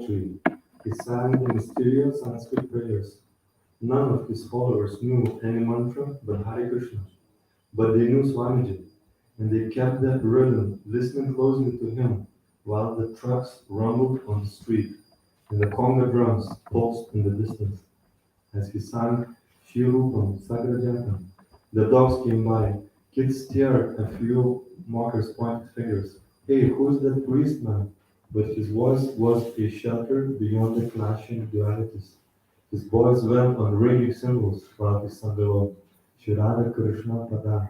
tree. He sang the mysterious Sanskrit prayers. None of his followers knew any mantra but Hare Krishna, but they knew Swamiji, and they kept that rhythm, listening closely to him while the trucks rumbled on the street and the conga drums pulsed in the distance. As he sang Shirupam Sagrajantam, the dogs came by, kids stared at fuel markers pointed fingers. Hey, who's that priest man? But his voice was a shelter beyond the clashing dualities. His voice went on ringing cymbals while he sang alone. Shirada Krishna Pada.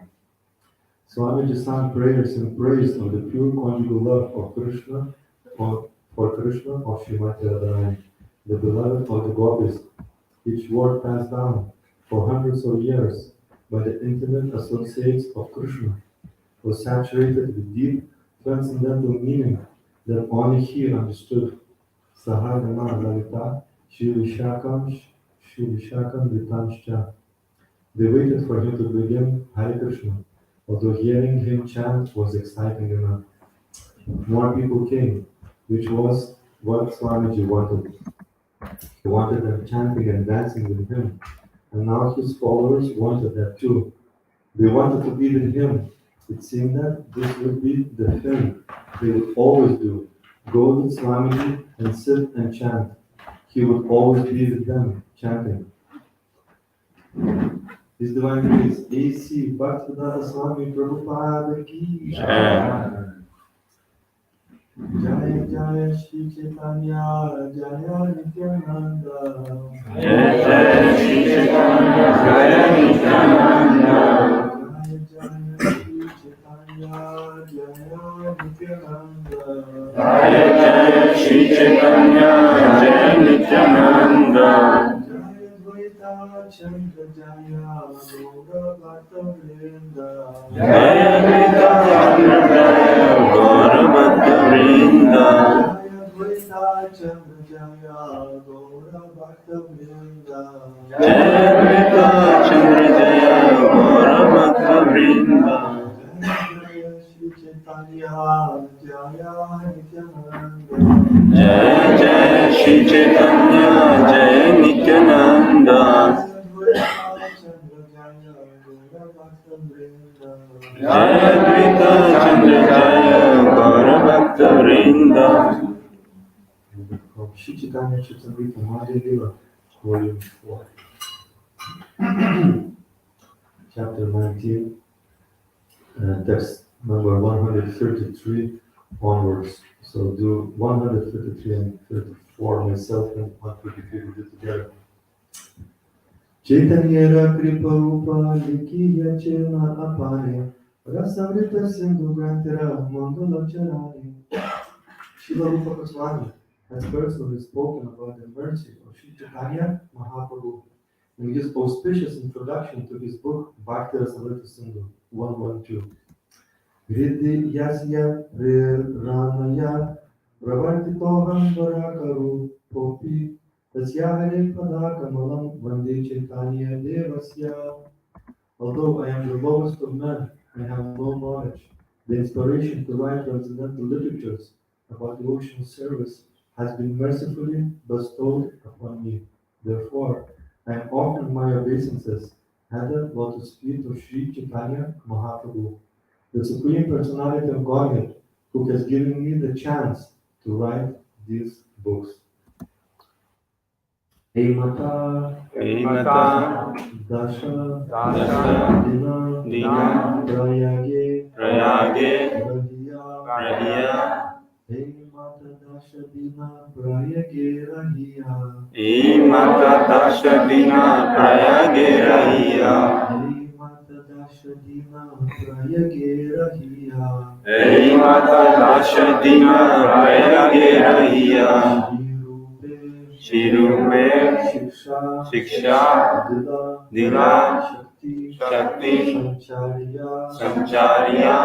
Swamiji sang prayers in praise of the pure conjugal love of Krishna for Krishna of Srimati Radharani, the beloved of the gopis. Each word passed down for hundreds of years by the intimate associates of Krishna was saturated with deep transcendental meaning that only he understood. Sahagana Lalita Shivishakam Vitamshcha. They waited for him to begin Hare Krishna, although hearing him chant was exciting enough. More people came, which was what Swamiji wanted. He wanted them chanting and dancing with him, and now his followers wanted that too. They wanted to be with him. It seemed that this would be the thing they would always do. Go with Swamiji and sit and chant. He would always be with them, chanting. His Divine Grace, A.C. Bhatta Swami Prabhupada Ki Jai. Jaya Jaya Shri Caitanya, Jaya Nityananda. Jai Jai Shri Caitanya, Jaya Nityananda. Jaya Jaya Shri Caitanya, Jaya Nityananda. Chandra Jaya, Gaura Bhatta Vrinda. Jaya Advaita Chandra Jaya, Gaura Bhatta Vrinda. Jaya Advaita Chandra Jaya, Gaura Bhatta Vrinda. Jaya Advaita Chandra Jaya, Gaura Bhatta Vrinda. Jaya Shri Caitanya, Jaya Nityananda. Jaya Jaya Shri Caitanya, Jaya Nityananda. Jaya Advaita Chandra Jaya, Gaura Bhatta Vrinda. From Caitanya Caritamrta Madhya Volume 4, Chapter 19, text number 133 onwards. So do 133 and 34 myself and 133 we do together. Chaitanya Kripa Rupa Likiya Chena Apane Rasamrita Sindhu Grantira Mandala Charani. Srila Rupa Goswami has personally spoken about the mercy of Sri Chaitanya Mahaprabhu in his auspicious introduction to his book Bhakti Rasamrita Sindhu 112. Vriddhi Yasya Ranaya Pravartitoham Varakaru Popi Tasyahare Padakamalam Vande Chaitanya Devasya. Although I am the lowest of men, I have no knowledge. The inspiration to write transcendental literatures about devotional service has been mercifully bestowed upon me. Therefore, I am offering my obeisances at the lotus feet of Sri Chaitanya Mahaprabhu, the Supreme Personality of Godhead, who has given me the chance to write these books. Hey Mata, Dasa, Dina, Prayage, Rahiya. Hey Mata Dasa Dina, Prayage Rahiya. Hey Mata Dasha Dina, Prayage Rahiya. Hey Mata Dasa Dina, Prayage Rahiya. Hey Mata Dasha Dina, Prayage Rahiya. Shirupe, Shiksha, Dila, Shakti, Sancharya.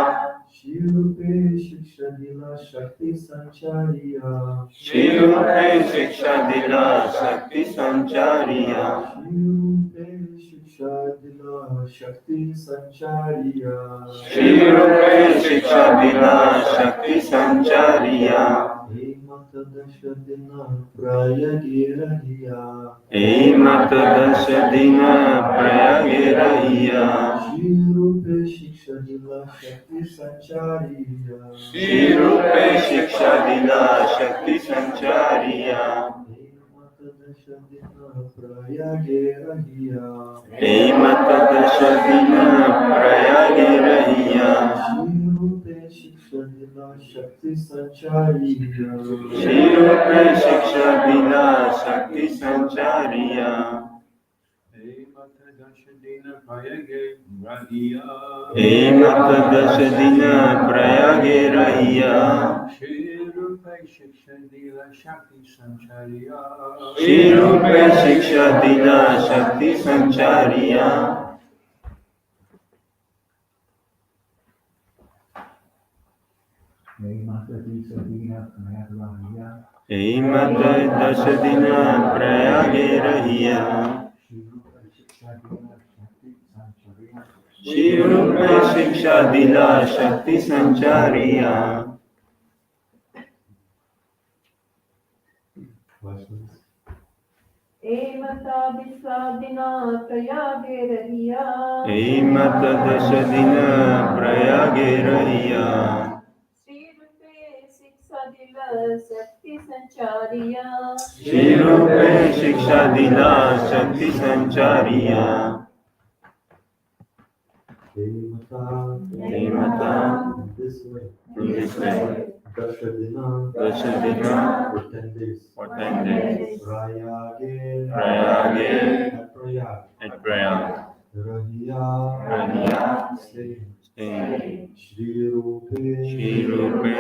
Shirupe Shiksha Dila Shakti Sancharya. Shirupe, Shiksha, Dila, Shakti, Sancharya. Shirupe Shiksha Dila Shakti Sancharya. Shirupe, Shiksha, Dila, Shakti, Sancharya. Hey Mata Ematadashadina Prayagirahiya Ematadasadina Prayagirahiya Shirupe Shikshadila Shakti Sanchariya Shirupe Shikshadila Shakti Sanchariya Ematadashadina Prayagirahiya Ematadasadina Prayagirahiya Shirupe Shikshadila Shakti Sanchariya Shirupe Shikshadila Shakti Sanchariya Ematadasadina Prayagirahiya Shirupe Shikshadila Shakti Sanchariya Shirupe Shikshadila Shakti Sanchariya Ematadasadina Prayagirahiya Shirupe Shikshadila Shakti Sanchariya Vaishnavas. Ematadasadina Prayagirahiya Ematadasadina Prayagirahiya Shirupe Siksadila Shakti Sanchariya Shirupe Shikshadila Shakti Sanchariya Emata This way. in this way Dashadina Dasadina for 10 days. for 10 days Prayage Prayage at Prayag. at Prayag Rahiya Rahiya staying. staying Shri Rupe Shirupe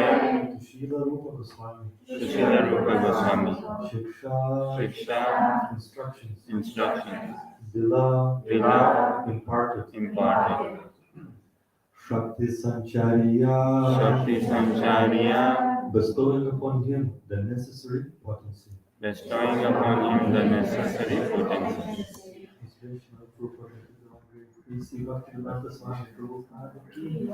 to Srila Rupa Goswami. Srila Rupa Goswami Shiksha Shiksha instructions. instructions Dila Dila imparted. imparted Shakti Sanchariya Shakti Sanchariya bestowing upon him the necessary potency. bestowing upon him the necessary potency. Inspiration of Prabhupada. Receive Bhaktivedanta Swami Prabhupada ki.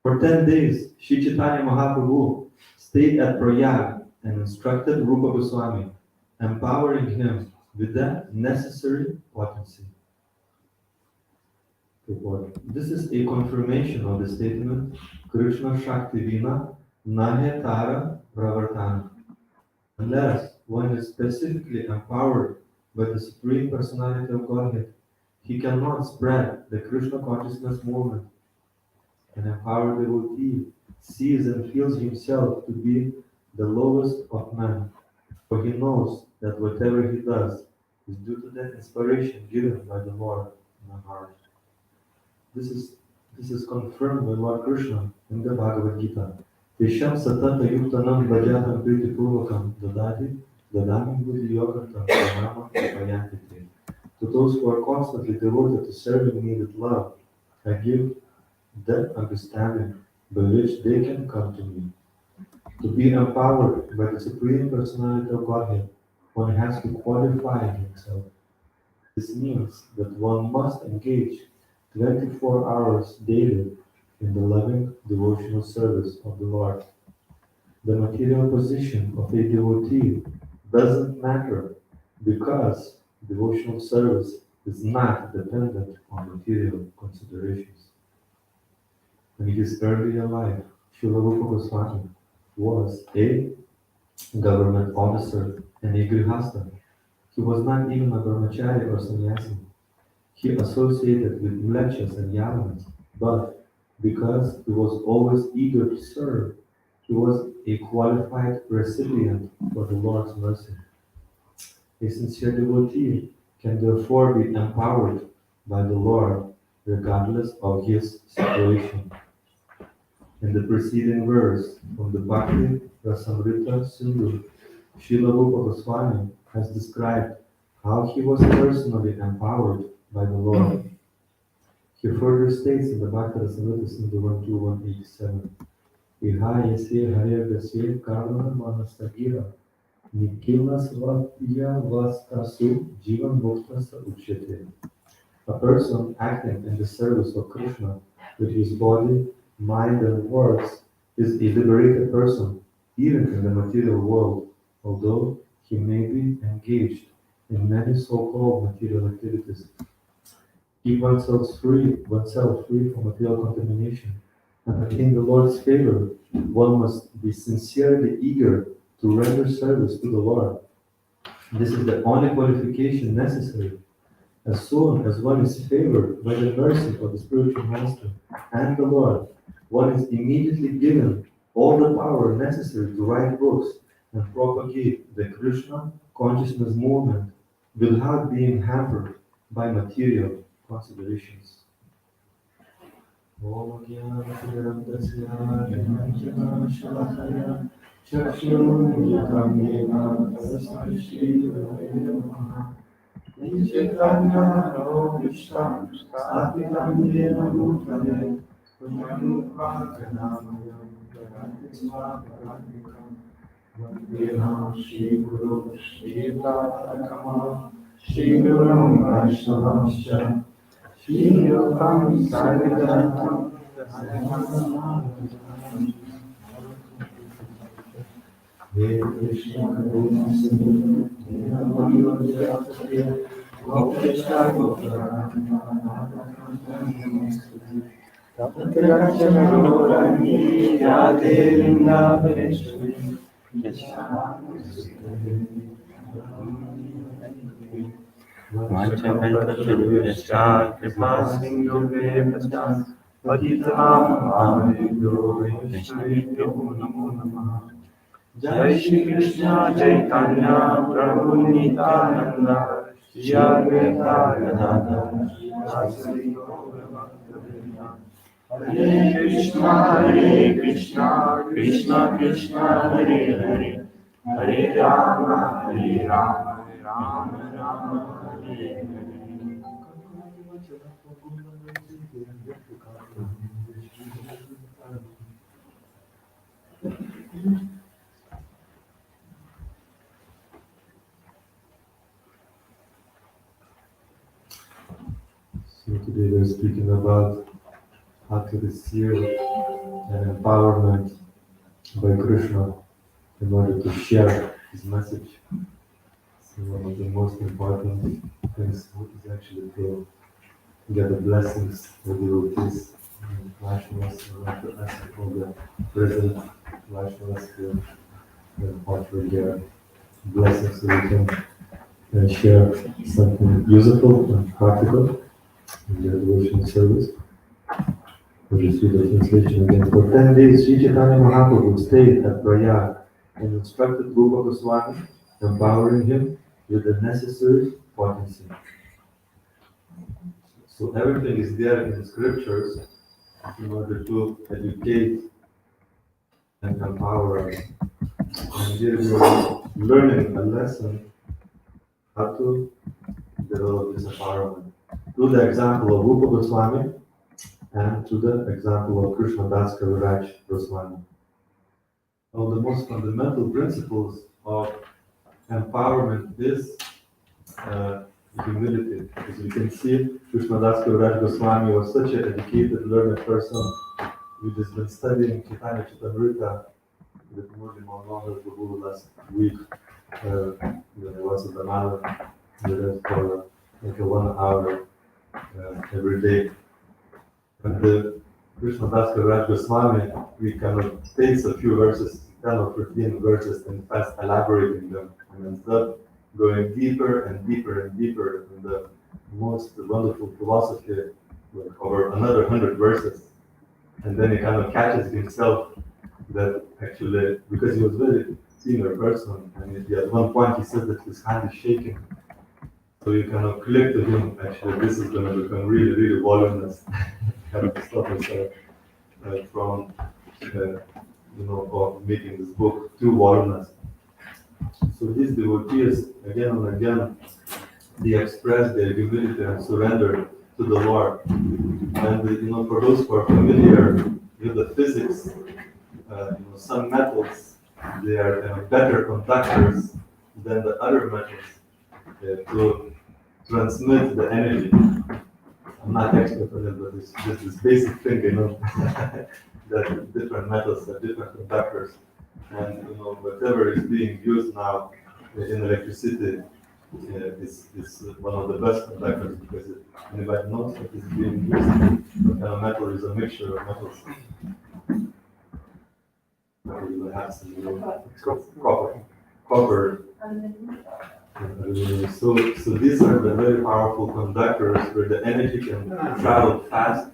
For 10 days, Sri Chaitanya Mahaprabhu stayed at Prayag and instructed Rupa Goswami, empowering him with the necessary potency. This is a confirmation of the statement Krishna Shakti Vina Nahe Tara Pravartana. Unless one is specifically empowered by the Supreme Personality of Godhead, he cannot spread the Krishna consciousness movement. An empowered devotee sees and feels himself to be the lowest of men, for he knows that whatever he does is due to the inspiration given by the Lord in the heart. This is confirmed by Lord Krishna in the Bhagavad Gita. Tesham satata yuktanam bhajatam priti purvakam dadami buddhi yogatam pranamam payanti te. To those who are constantly devoted to serving me with love, I give that understanding by which they can come to me. To be empowered by the Supreme Personality of Godhead, one has to qualify himself. This means that one must engage 24 hours daily in the loving devotional service of the Lord. The material position of a devotee doesn't matter because devotional service is not dependent on material considerations. In his earlier life, Srila Rupa Goswami was a government officer and a grihasta. He was not even a brahmachari or sannyasi. He associated with mlechas and yavans, but because he was always eager to serve, he was a qualified recipient for the Lord's mercy. A sincere devotee can therefore be empowered by the Lord regardless of his situation. In the preceding verse from the Bhakti Rasamrita Sindhu, Srila Rupa Goswami has described how he was personally empowered by the Lord. He further states in the Bhakti Rasamrita Sindhu 12187, Vihayasya Haryagasya Karma Manasagira Nikila Svapya Vastasu Jivan Muktasa Uchyate. A person acting in the service of Krishna with his body, mind, and words is a liberated person, even in the material world, although he may be engaged in many so-called material activities. Keep oneself free from material contamination, and attain the Lord's favor. One must be sincerely eager to render service to the Lord. This is the only qualification necessary. As soon as one is favored by the mercy of the spiritual master and the Lord, one is immediately given all the power necessary to write books and propagate the Krishna consciousness movement without being hampered by material considerations. Jai Shri Krishna Caitanya Prabhu Nityananda Shri Advaita Gadadhara Shri Hare Krishna, Krishna Krishna, Hare Hare, Hare Rama, Rama Rama, Hare Hare. So today we're speaking about how to receive an empowerment by Krishna in order to share his message. So one of the most important things is actually to get the blessings of the devotees and Vaishnavas. I want to ask all the present Vaishnavas to offer their blessings so we can share something useful and practical in their devotional service. We'll just read the translation again. For 10 days, Sri Caitanya Mahaprabhu stayed at Prayag and instructed Rupa Goswami, empowering him with the necessary potency. So everything is there in the scriptures in order to educate and empower us. And here we are learning a lesson how to develop this empowerment through the example of Rupa Goswami and through the example of Krishna Das Kaviraj Goswami. One of the most fundamental principles of empowerment is humility. As you can see, Krishna Das Kaviraj Goswami was such an educated, learned person. We've just been studying Caritamrta with Murli Mohan Prabhu last week. There was a banana for like a 1 hour every day. And the Krishna Das Kaviraj Goswami, we kind of takes a few verses, 10 or 15 verses, and fast elaborating them, and instead going deeper and deeper and deeper in the most wonderful philosophy, like over another 100 verses. And then he kind of catches himself that actually, because he was a very senior person, and at one point he said that his hand is shaking. So you kind of click to him, actually, this is going to become really, really voluminous. Have to stop myself from, of making this book too voluminous. So these devotees, again and again, they express their humility and surrender to the Lord. And for those who are familiar with the physics, some metals, they are better conductors than the other metals to transmit the energy. I'm not expert on it, but it's just this basic thing, that different metals are different conductors. And whatever is being used now in electricity is one of the best conductors because anybody knows what is being used. What kind of metal is a mixture of metals. Copper. So these are the very powerful conductors where the energy can travel fast,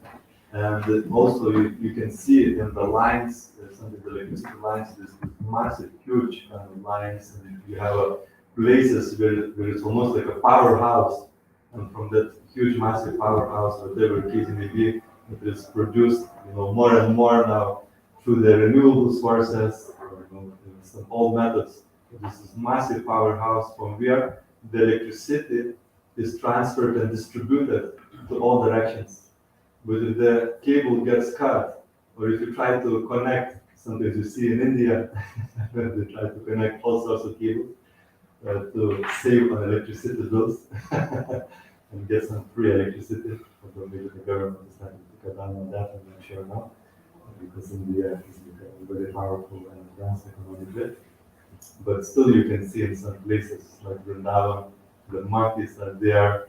and also you can see it in the lines. Some of the electricity lines, this massive, huge lines, and you have places where it's almost like a powerhouse, and from that huge, massive powerhouse, whatever case it may be, it is produced, more and more now through the renewable sources or some old methods. This is massive powerhouse from where the electricity is transferred and distributed to all directions. But if the cable gets cut, or if you try to connect, sometimes you see in India, they try to connect all sorts of cables to save on electricity bills and get some free electricity. Although maybe the government is starting to cut down on that, I'm not sure now, because India is becoming very powerful and advanced economically. But still you can see in some places like Vrindavan, the monkeys are there,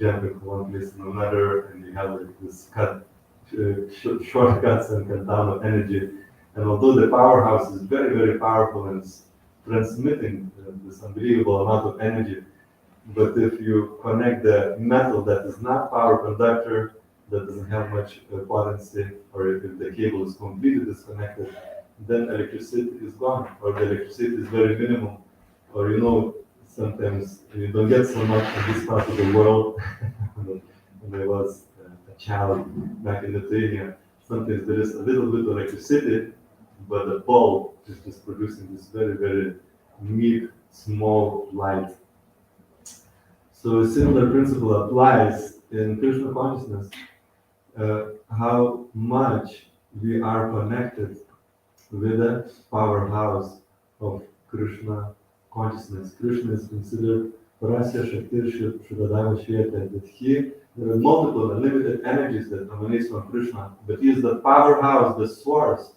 jumping from one place to another, and you have like this shortcuts and cut down of energy. And although the powerhouse is very, very powerful and it's transmitting this unbelievable amount of energy, but if you connect the metal that is not power conductor, that doesn't have much potency, or if the cable is completely disconnected, then electricity is gone, or the electricity is very minimal, or sometimes you don't get so much in this part of the world. When I was a child back in Lithuania, sometimes there is a little bit of electricity, but the bulb is just producing this very, very meek, small light. So a similar principle applies in Krishna consciousness, how much we are connected with the powerhouse of Krishna consciousness. Krishna is considered Parasya Shaktir Shuddhadava Shveta, that there are multiple unlimited energies that emanate from Krishna, but he is the powerhouse, the source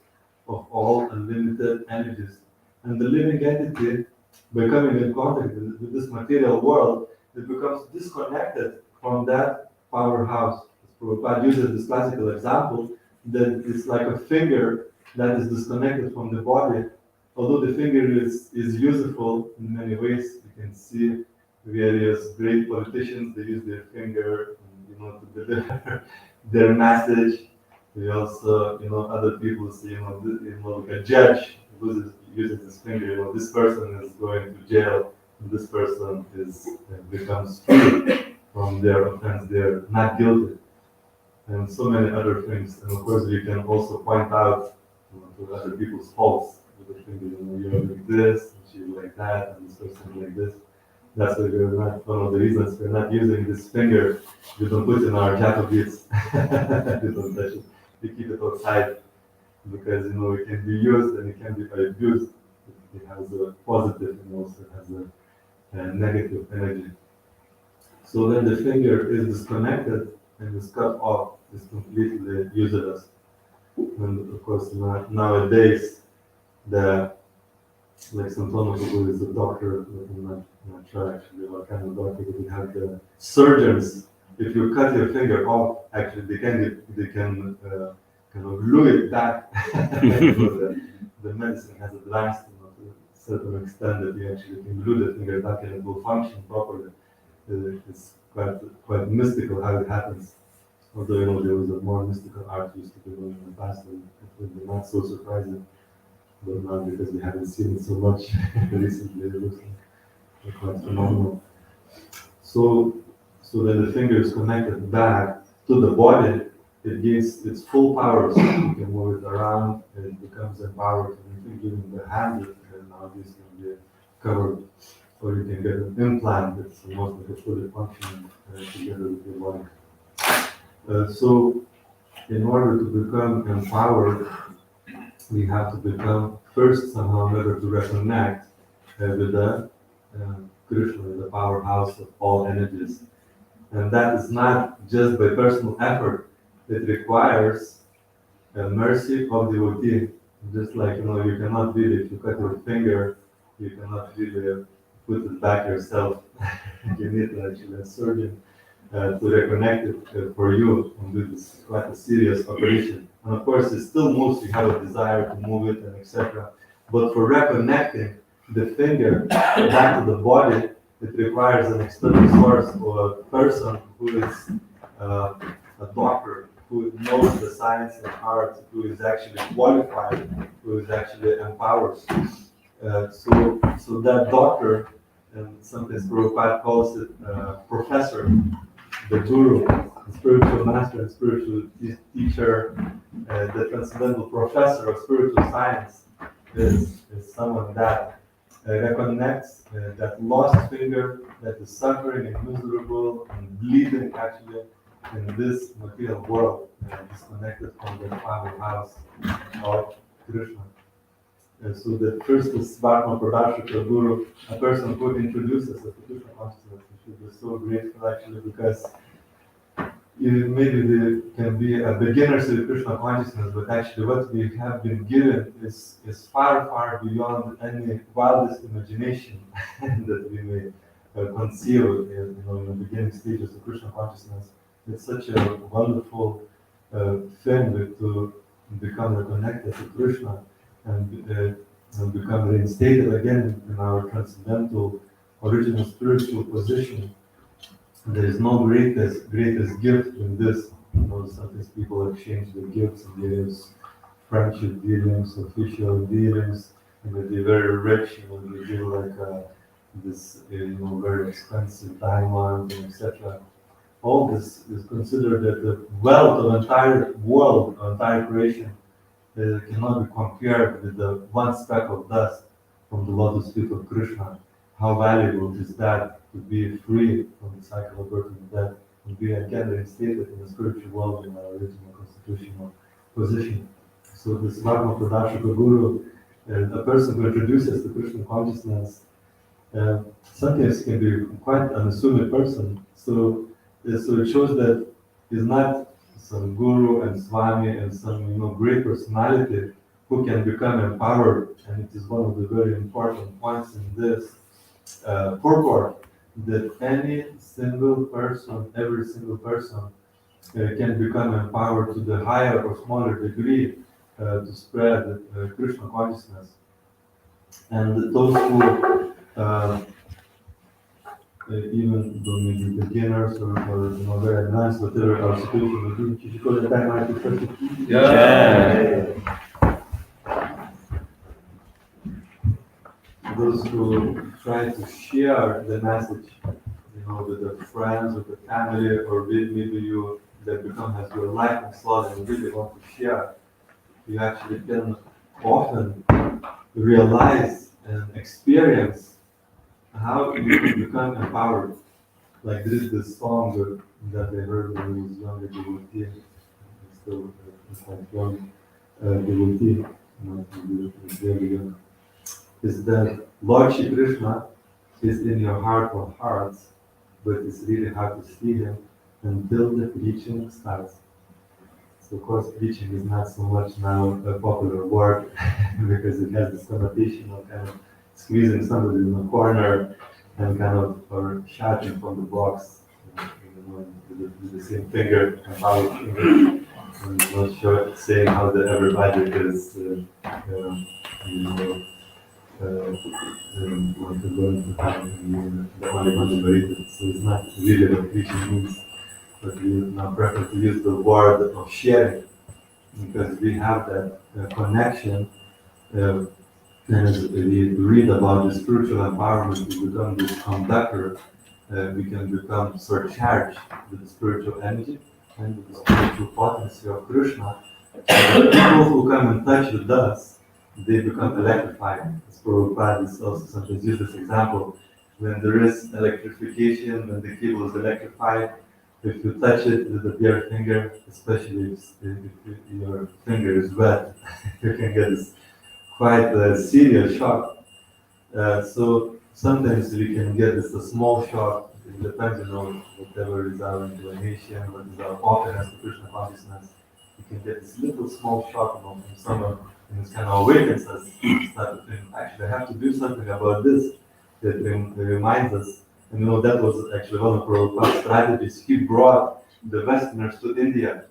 of all unlimited energies. And the living entity, by coming in contact with this material world, it becomes disconnected from that powerhouse. Prabhupada uses this classical example that it's like a finger that is disconnected from the body. Although the finger is useful in many ways, you can see various great politicians, they use their finger, to deliver their message. We also, other people see, like a judge uses his finger. This person is going to jail, and this person becomes free from their offense. They're not guilty, and so many other things. And of course, we can also point out to other people's faults with the finger. You're like this, and she's like that, and this person like this. That's why we're not, one of the reasons we're not using this finger. We don't put in our japa beads. We don't touch it. We keep it outside because it can be used and it can be abused. It has a positive and also has a negative energy. So when the finger is disconnected and is cut off, it's completely useless. And of course, nowadays, like Santana, who is a doctor, I'm not sure actually what kind of doctor, but we have the surgeons. If you cut your finger off, actually they can kind of glue it back. The medicine has advanced to a certain extent that you actually can glue the finger back and it will function properly. It's quite mystical how it happens. Although there was a more mystical art used to be done in the past, and it would be not so surprising. But now, because we haven't seen it so much recently, it looks like quite phenomenal. So when the finger is connected back to the body, it gains its full power. So you can move it around, and it becomes empowered. And if you're giving the hand, and now this can be covered, or you can get an implant that's almost like a fully functioning together with your body. So, in order to become empowered, we have to become first somehow in order to reconnect with the Krishna, the powerhouse of all energies. And that is not just by personal effort. It requires a mercy of devotee. Just like, you cannot really, if you cut your finger, you cannot really put it back yourself. You need actually a surgeon to reconnect it for you and do this quite a serious operation. And of course, it still moves, you have a desire to move it and etc. But for reconnecting the finger back to the body, it requires an external source or a person who is a doctor, who knows the science and art, who is actually qualified, who is actually empowered. So that doctor, and sometimes Prabhupada calls it professor, the guru, the spiritual master and spiritual teacher, the transcendental professor of spiritual science is someone that reconnects that lost finger that is suffering and miserable and bleeding actually in this material world, disconnected from the powerhouse of Krishna. So the first is Bhatta Pradashika Guru, a person who introduces us to Krishna consciousness. We should be so grateful actually, because maybe there can be a beginner to Krishna consciousness, but actually what we have been given is far, far beyond any wildest imagination that we may conceive in the beginning stages of Krishna consciousness. It's such a wonderful thing to become reconnected to Krishna and become reinstated again in our transcendental, original spiritual position. There is no greatest gift in this. Sometimes people exchange their gifts and they use friendship dealings, official dealings, and they're very rich, they give like this, very expensive diamond, etc. All this is considered that the wealth of entire world, entire creation, cannot be compared with the one speck of dust from the lotus feet of Krishna. How valuable is that to be free from the cycle of birth and death and be again reinstated in the spiritual world in our original constitutional position. So this Bhagavad Pradashika Guru, a person who introduces the Krishna consciousness, sometimes can be quite an unassuming person. So it shows that he's not some guru and swami and some great personality who can become empowered. And it is one of the very important points in this purport, that any single person, every single person can become empowered to the higher or smaller degree to spread Krishna consciousness. And those who even though maybe beginners or very advanced, whatever our situation will be, you should call the time to 30. Yeah. Those who try to share the message, with their friends, with the family, or maybe you that become as your life and soul and you really want to share, you actually can often realize and experience how you can become empowered. Like there is this song that I heard when I was younger devotee, still quite young devotee, very young, is that Lord Shri Krishna is in your heart of hearts, but it's really hard to see him until the preaching starts. So of course preaching is not so much now a popular word because it has this connotation of kind of squeezing somebody in a corner and kind of or shouting from the box, with the same finger and power finger, and not sure saying how everybody is, want to learn to have the only one liberated. So it's not really what preaching means, but we now prefer to use the word of sharing because we have that connection. And as we read about the spiritual empowerment to become this conductor, we can become surcharged with the spiritual energy and with the spiritual potency of Krishna. So the people who come in touch with us, they become electrified. As Prabhupada is also sometimes used this example. When there is electrification, when the cable is electrified, if you touch it with the bare finger, especially if your finger is wet, you can get this quite a serious shock. So sometimes we can get this a small shock. It depends on whatever is our inclination, what is our openness to Krishna consciousness. You can get this little small shock from someone and it kind of awakens us. That actually, I have to do something about this. That reminds us. And that was actually one of Prabhupada's strategies. He brought the Westerners to India,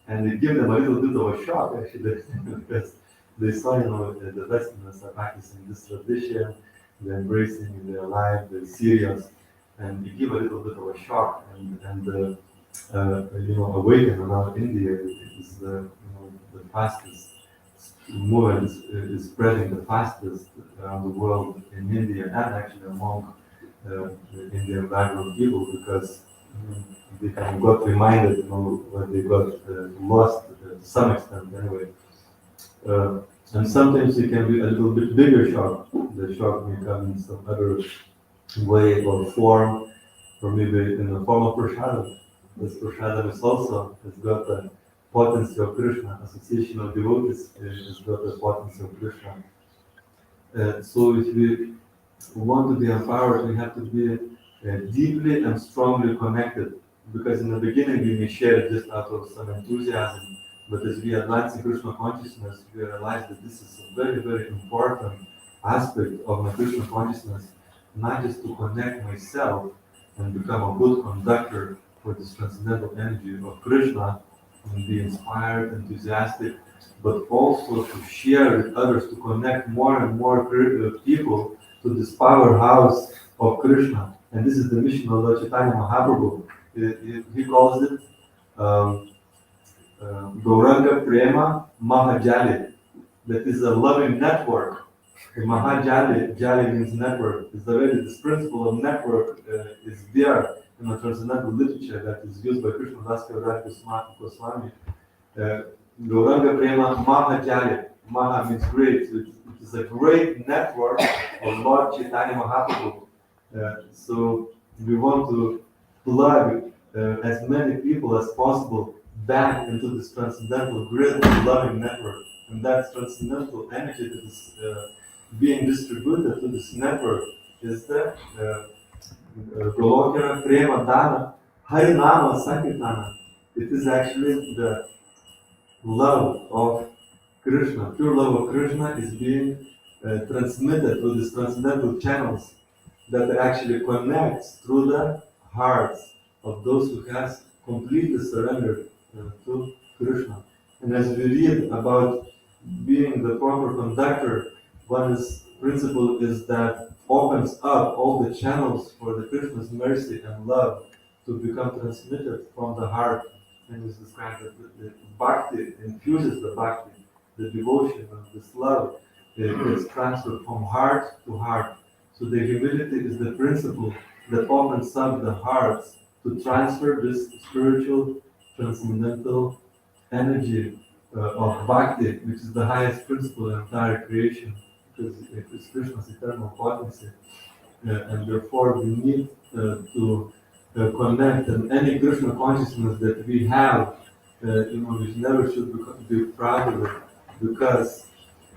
and it gave them a little bit of a shock, actually, because they saw, the Westerners are practicing this tradition, they're embracing in their life, they're serious, and it gave a little bit of a shock, and awaken around India is the fastest movement is spreading the fastest around the world in India and actually among the Indian background people because they kind of got reminded, when they got lost to some extent anyway. And sometimes it can be a little bit bigger shock. The shock may come in some other way or form, or maybe in the form of prashadam. This prashadam is also has got the potency of Krishna. Association of devotees has got the potency of Krishna. So if we want to be empowered, we have to be deeply and strongly connected. Because in the beginning we may share it just out of some enthusiasm, but as we advance in Krishna consciousness, we realize that this is a very, very important aspect of my Krishna consciousness, not just to connect myself and become a good conductor for this transcendental energy of Krishna and be inspired, enthusiastic, but also to share with others, to connect more and more people to this powerhouse of Krishna. And this is the mission of Lord Chaitanya Mahaprabhu. He calls it Gauranga Prema Mahajali. That is a loving network. Mahajali, Jali means network. It's already this principle of network is there in the transcendental literature that is used by Krishna Dasa Goswami. Gauranga Prema Mahajali. Maha means great. So it is a great network of Lord Chaitanya Mahaprabhu. So we want to plug as many people as possible back into this transcendental grid of loving network. And that transcendental energy that is being distributed to this network is the Golokya Prema Dana Harinama Sankirtana. It is actually the love of Krishna. Pure love of Krishna is being transmitted through these transcendental channels that actually connects through the hearts of those who has completely surrendered to Krishna. And as we read about being the proper conductor, one principle is that opens up all the channels for the Krishna's mercy and love to become transmitted from the heart. And it's described that the bhakti infuses the bhakti, the devotion and this love is transferred from heart to heart. So the humility is the principle that opens up the hearts to transfer this spiritual, transcendental energy of bhakti, which is the highest principle in entire creation, because it is Krishna's eternal potency. And therefore we need to connect, and any Krishna consciousness that we have, we never should be proud of it, because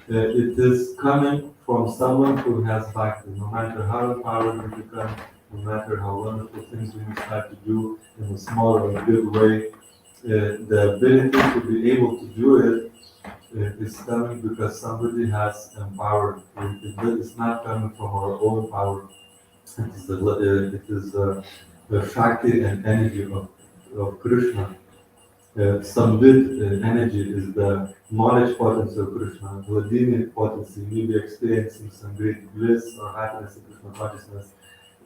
it is coming from someone who has bhakti. No matter how empowered we become, no matter how wonderful things we start to do in a small or big way, the ability to be able to do it is coming because somebody has empowered. It is not coming from our own power. It is the Shakti and energy of Krishna. Samvid energy is the knowledge potency of Krishna. Vladini potency, maybe experiencing some great bliss or happiness in Krishna consciousness.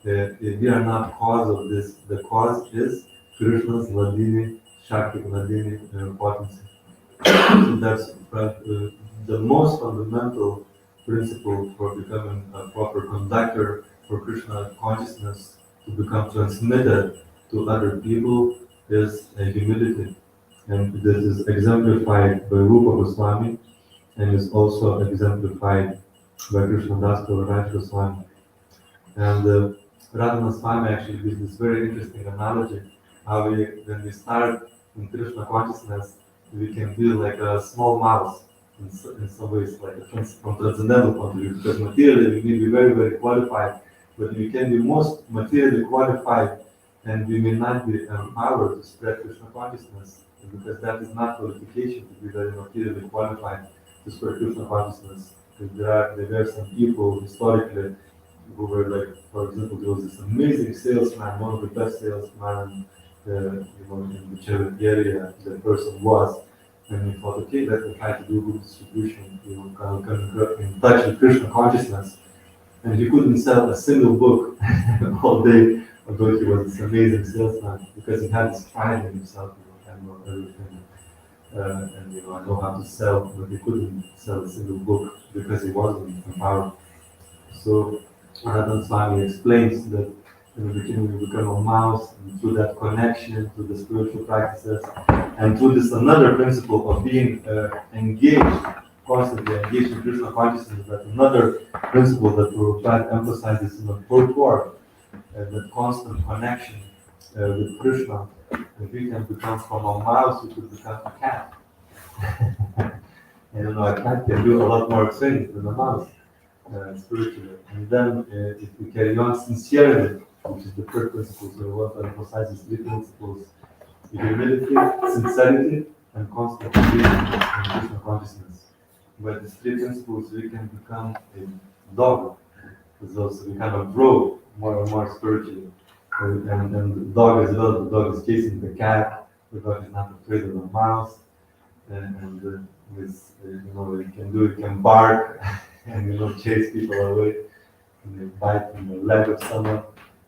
We are not cause of this. The cause is Krishna's Vladini, Shakti Vladini potency. So that's the most fundamental principle for becoming a proper conductor for Krishna consciousness to become transmitted to other people is humility. And this is exemplified by Rupa Goswami and is also exemplified by Krishna Das Goswami. And Raghunatha Swami actually gives this very interesting analogy how when we start in Krishna consciousness, we can be like a small mouse in some ways, like from transcendental point of view, because materially we may be very, very qualified, but we can be most materially qualified and we may not be empowered to spread Krishna consciousness, because that is not qualification to be very materially qualified. to spread Krishna consciousness. There are some people historically who were like, for example, there was this amazing salesman, one of the best salesmen, in whichever area the person was, and he thought, okay, let me try to do good distribution, come in touch with Krishna consciousness, and he couldn't sell a single book all day, although he was this amazing salesman, because he had this pride in himself, I know everything, and I know how to sell, but he couldn't sell a single book because he wasn't empowered. So Anand Swami explains that in the beginning we become a mouse, and through that connection, through the spiritual practices, and through this another principle of being engaged, constantly engaged in Krishna consciousness, that another principle that Prabhupada emphasizes in the purport, the constant connection with Krishna, that we can become from a mouse, we could become a cat. And a cat can do a lot more things than a mouse. Spiritually. And then if we carry on sincerity, which is the third principle, so we want to emphasize these three principles: humility, sincerity, and constant engagement in Krishna consciousness. By these three principles, we can become a dog, so we kind of grow more and more spiritually. And the dog as well, the dog is chasing the cat, the dog is not afraid of the mouse, and with, it can bark and chase people away, and they bite in the leg of someone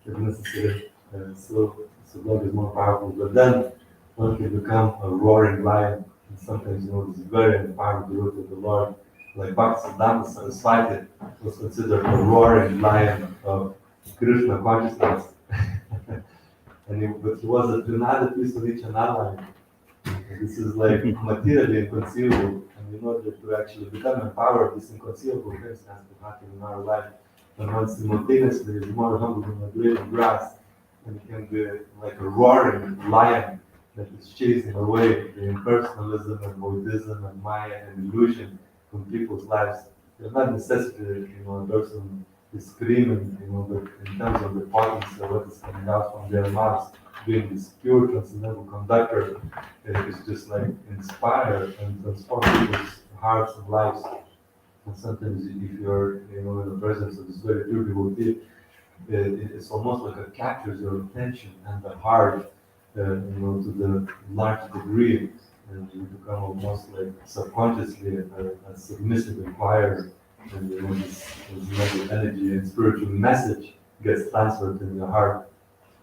if necessary. So dog is more powerful. But then one can become a roaring lion, and sometimes this very empowered devotee of the Lord, like Bhatta Dasa was considered a roaring lion of Krishna consciousness. But he was a Trinada piece of each another. This is like materially inconceivable, and in order to actually become empowered, this inconceivable things has to happen in our life. And one simultaneously is more humble than a blade of grass, and it can be like a roaring lion that is chasing away the impersonalism and Buddhism and Maya and illusion from people's lives. There's not necessarily, a person is screaming, but in terms of the potency of what is coming out from their mouths, being this pure transcendental conductor, is just like inspire and transform people's hearts and lives. And sometimes if you're, in the presence of this very pure devotee, it's almost like it captures your attention and the heart, to the large degree, and you become almost like subconsciously a submissive inquirer, and this mental energy and spiritual message gets transferred in your heart.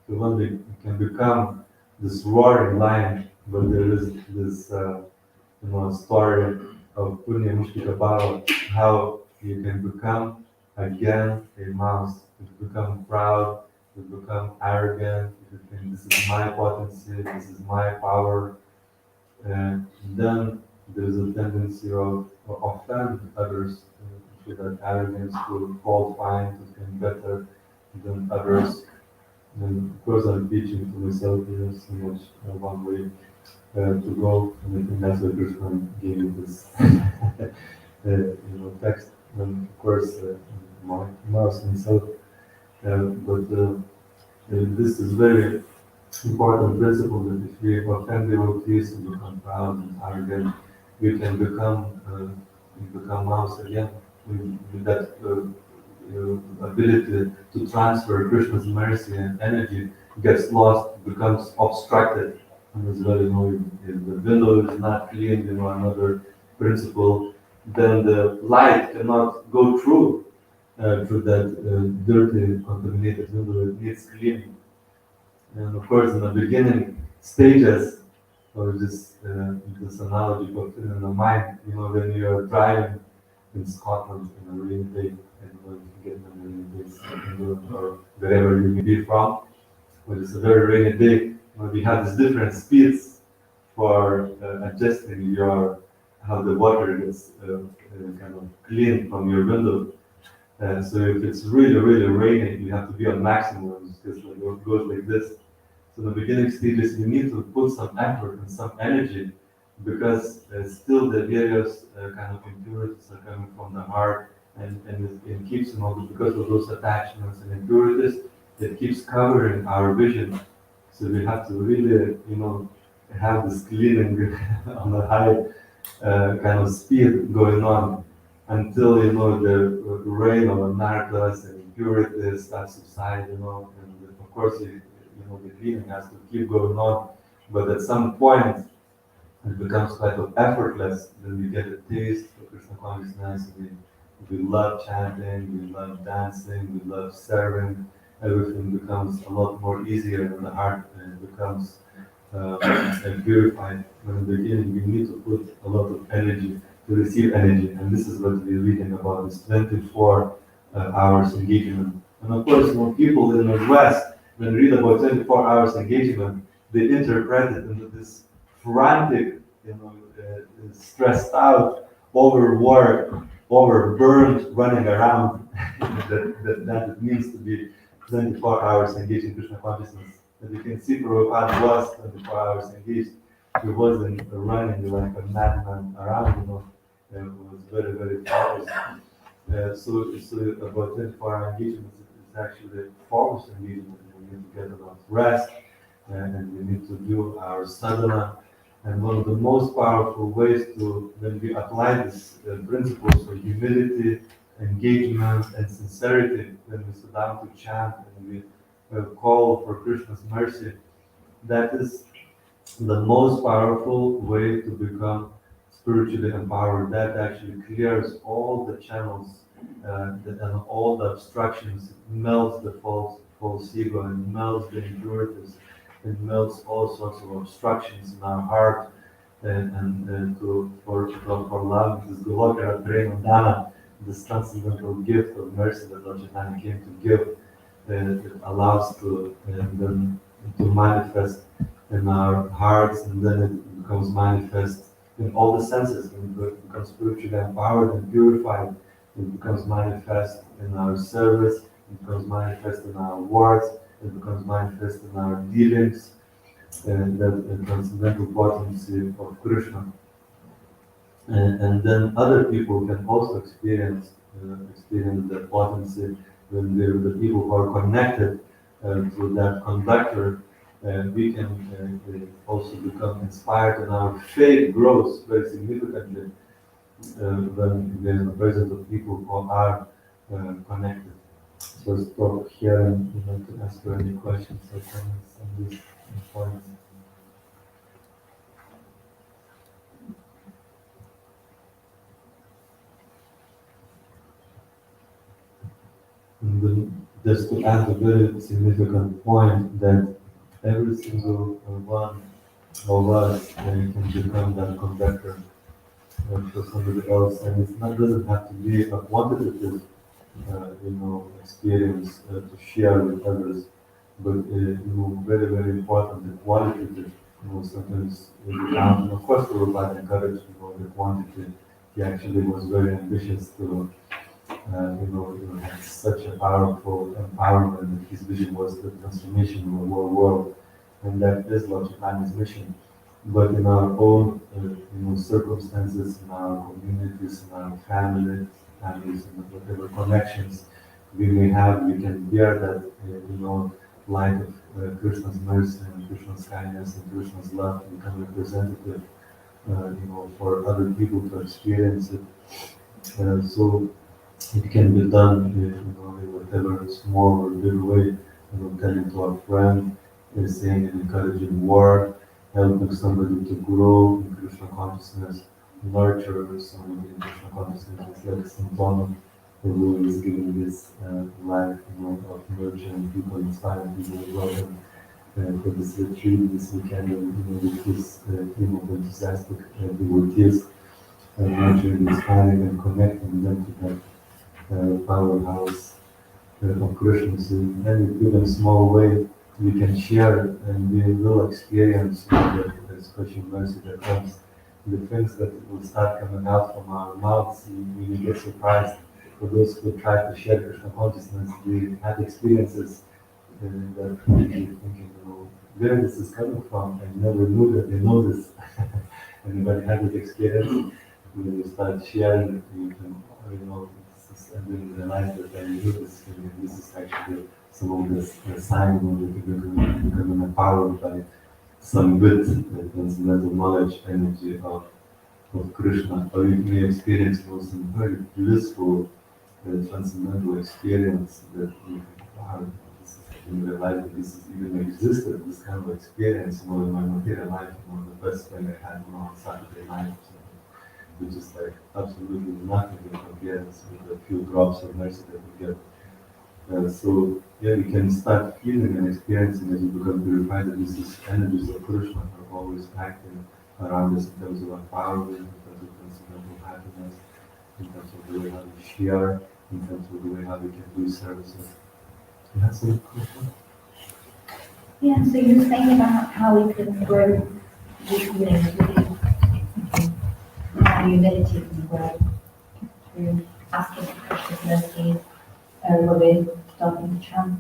So one day you can become this roaring lion, but there is this story of Punya Mushtika Bhava, how you can become again a mouse, you become proud, you become arrogant, you think this is my potency, this is my power, and then there's a tendency of offend others through that arrogance, to fault find, to think better than others. And of course, I'm teaching to myself, so much one way to go, and I think that's why Krishna gave me this, text. And of course, my mouse himself. But this is very important principle that if we offend devotees and become proud and arrogant, we can become mouse again. With that ability to transfer Krishna's mercy and energy gets lost, becomes obstructed. And as well, if the window is not clean, another principle, then the light cannot go through that dirty, contaminated window. It needs cleaning. And of course, in the beginning stages, or this analogy of in the mind, when you are driving in Scotland in a rainy day, I don't know if you get a rainy day, or wherever you may be from, when it's a very rainy day, we have these different speeds for adjusting how the water gets kind of clean from your window. So if it's really, really raining, you have to be on maximum, because it goes like this. So in the beginning stages, you need to put some effort and some energy, because still the various kind of impurities are coming from the heart, and it keeps, because of those attachments and impurities, it keeps covering our vision. So we have to really, have this cleaning on a high kind of speed going on until the reign of anarchas and impurity starts to subside, and of course the cleaning has to keep going on, but at some point it becomes quite effortless. Then we get a taste of Krishna consciousness. We love chanting, we love dancing, we love serving. Everything becomes a lot more easier, and the heart becomes and purified. But in the beginning, we need to put a lot of energy to receive energy, and this is what we're reading about: this 24 hours engagement. And of course, people in the West, when they read about 24 hours engagement, they interpret it into this frantic, stressed out, overworked, overburned, running around. that it means to be 24 hours engaged in Krishna consciousness. As you can see, Prabhupada was 24 hours engaged. He wasn't running like a madman around, It was very, very focused. So about 24-hour engagement is actually focused engagement. We need to get enough rest, and we need to do our sadhana. And one of the most powerful ways to, when we apply these principles of humility, engagement, and sincerity, when we sit down to chant and we call for Krishna's mercy, that is the most powerful way to become spiritually empowered. That actually clears all the channels and all the obstructions. It melts the false ego, and melts the impurities. It melts all sorts of obstructions in our heart, and for love, this Golokara Prema Dana, this transcendental gift of mercy that Lord Chaitanya came to give. It allows to manifest in our hearts, and then it becomes manifest in all the senses. When it becomes spiritually empowered and purified, it becomes manifest in our service, it becomes manifest in our words, it becomes manifest in our dealings, and that transcendental potency of Krishna. And then other people can also experience that potency when the people who are connected to that conductor. We can also become inspired, and our faith grows very significantly when we are in the presence of people who are connected. So I'll stop here and to ask you any questions or comments on this point. And then just to add a very significant point, that every single one of us can become that conductor for somebody else, and it doesn't have to be a quantitative, experience to share with others, but very, very important, the qualitative. Sometimes we count, and of course, Prabhupada encouraged the quantity. He actually was very ambitious to had such a powerful empowerment. His vision was the transformation of the whole world, and that is Lord Chaitanya's mission. But in our own, circumstances, in our communities, in our families, and whatever connections we may have, we can bear that, light of Krishna's mercy and Krishna's kindness and Krishna's love, and become representative, for other people to experience it. So it can be done, in whatever small or big way. Telling to a friend, saying an encouraging word, helping somebody to grow in Krishna consciousness, nurture somebody in Krishna consciousness. It's like Santana, who is giving this life, of nurturing people, inspiring people as well. And for this retreat, this weekend, with his team of enthusiastic devotees, nurturing, inspiring, and connecting them to that powerhouse of Krishna. So in any big and small way, we can share it, and we will experience that special mercy that comes. The things that will start coming out from our mouths, we will get surprised. For those who try to share Krishna consciousness, we had experiences that we thinking, where this is coming from. I never knew that they know this. Anybody had that experience? When you start sharing, you can, and then realize that I knew this. This is actually some of the signs that you're becoming empowered by some good transcendental knowledge, energy of of Krishna, or you may experience some very blissful, transcendental experience that you think, wow, this is in real life, that this is even existed, this kind of experience, in my material life, the best thing I had, on Saturday night, which is like absolutely nothing in comparison with the few drops of mercy that we get. So yeah, we can start feeling and experiencing as we become purified that these energies of Krishna are always acting around us in terms of empowerment, in terms of transcendental happiness, in terms of the way how we share, in terms of the way how we can do services. You have some question? Yeah, so you're saying about how we can grow, really, how humility can grow through asking for Krishna's mercy when we're starting to chant,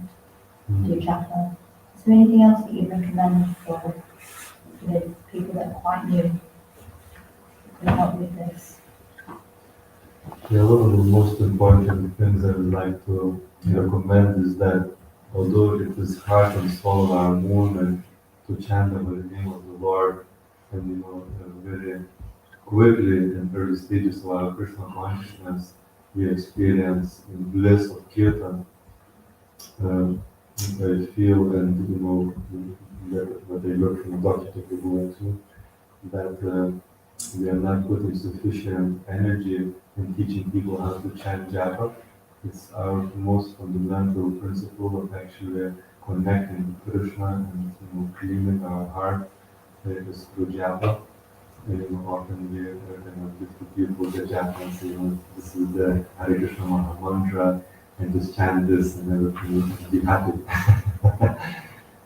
do japa. Is there anything else that you'd recommend for people that are quite new who can help with this? Yeah, one of the most important things I would like to recommend is that although it is hard and slow our movement to chant over the name of the Lord, and very quickly in early stages of our Krishna consciousness, we experience the bliss of kirtan. I feel, and what I look from Dr. Tikabua too, that we are not putting sufficient energy in teaching people how to chant japa. It's our most fundamental principle of actually connecting to Krishna and cleaning our heart is through japa. Often we give to people the japa and say, this is the Hare Krishna Maha Mantra, and just chant this and everything will be happy.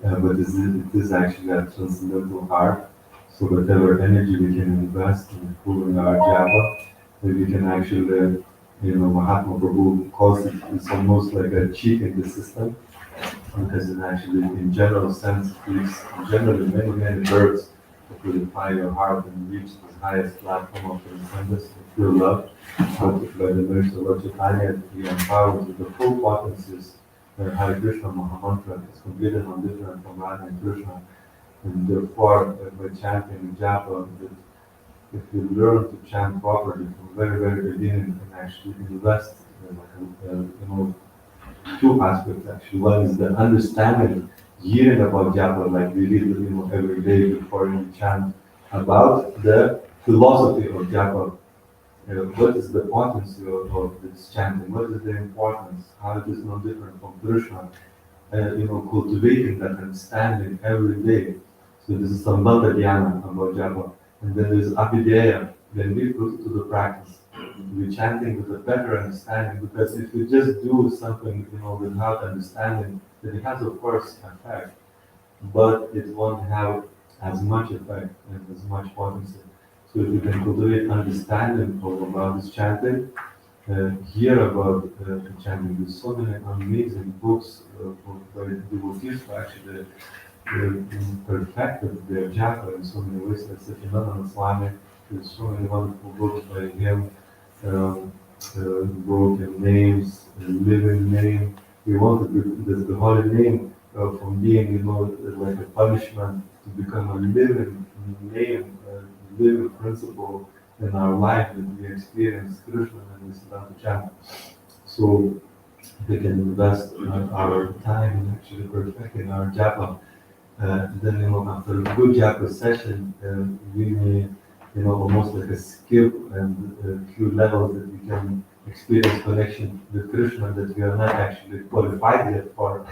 But it is actually a transcendental art. So whatever energy we can invest in improving our japa, we can actually, Mahatma Prabhu calls it, it's almost like a cheat in the system, because it actually, in general sense, it's generally many verbs that purify your heart and reach the highest platform of transcendence and pure love. But by the mercy of Lord Caitanya, we empower with the full potencies. Hare Krishna Maha Mantra is completely non-different from Radha and Krishna. And therefore, by chanting japa, if you learn to chant properly from very beginning and actually invest two aspects actually. One is the understanding, hearing about japa, like we read every day before we chant, about the philosophy of japa. What is the potency of this chanting? What is the importance? How it is no different from Krishna? Cultivating that understanding every day. So this is Sambandha Dhyana about japa. And then there's Abhidheya, then we put it to the practice. We're chanting with a better understanding, because if you just do something without understanding, then it has of course effect, but it won't have as much effect and as much potency. So if you can cultivate understanding about this chanting, hear about chanting, there's so many amazing books by devotees who actually perfected their japa in so many ways. Like Satyananda Swami, there's so many wonderful books by him. Broken names, living name. We wanted the holy name from being, like a punishment to become a living name, a living principle in our life that we experience Krishna and we start to chant. So we can invest our time in actually perfecting our japa. Then, after a good japa session, we may almost like a skill and a few levels that we can experience connection with Krishna that we are not actually qualified yet for.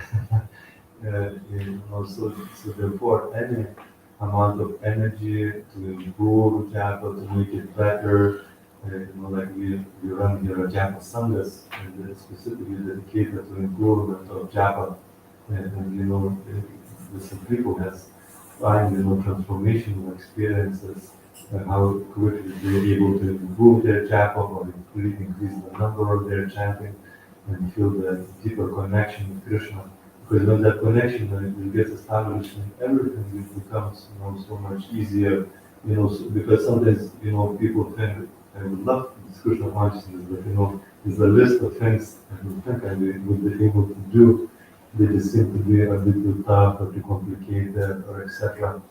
So therefore, any amount of energy to improve japa, to make it better, like we run here a japa sanghas, and specifically dedicated to improvement of japa, and the Supreme has find transformational experiences and how quickly they're able to improve their japa or increase the number of their chanting and feel the deeper connection with Krishna. Because when that connection gets established, everything becomes so much easier. Because sometimes people think I would love this Krishna consciousness, but there's a list of things I would think I would be able to do. They just seem to be a bit too tough or too complicated or etc.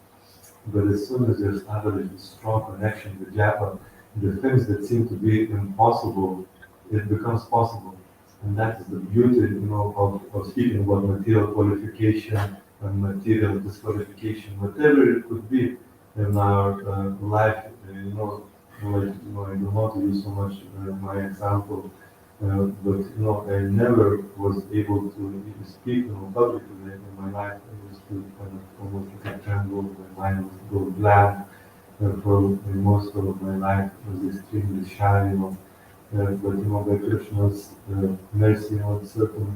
But as soon as you establish a strong connection with japa, the things that seem to be impossible, it becomes possible. And that is the beauty, of speaking about material qualification and material disqualification, whatever it could be in our life. I do not use so much my example, but I never was able to even speak publicly in my life. I used to kind of almost like a tremble, my mind would go blank. For most of my life was extremely shy, but by Krishna's mercy, certain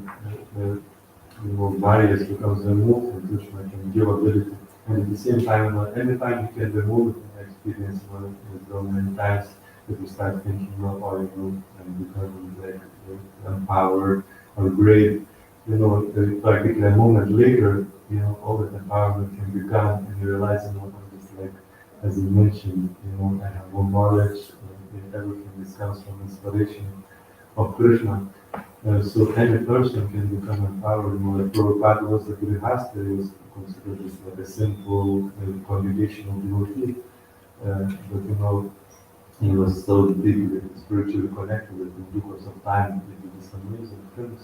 barriers becomes removed, and Krishna can give ability. And at the same time, anytime he can remove it, I experience so many times that we start thinking not all you and become like empowered or great. Practically a moment later, all that empowerment can be gone, and you realize, I'm just like, as you mentioned, I have more knowledge, everything this comes from inspiration of Krishna. So any person can become empowered. Like Prabhupada was the Grihastha, he was considered just like a simple congregational devotee. But he was so deeply spiritually connected that in due course of time he did some amazing things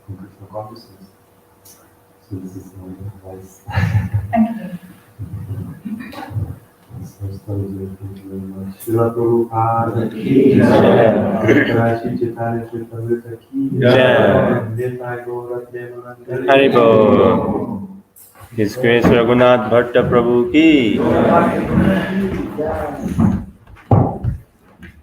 in Krishna consciousness. So this is my advice. Thank you. Thank you very much. Srila Prabhupada Ki Jai. Shri Chaitanya Charitamrta ki Jai. Nitai Gaura Premanande. Haribo. His Grace Raghunath Bhatta Prabhu ki. Jai.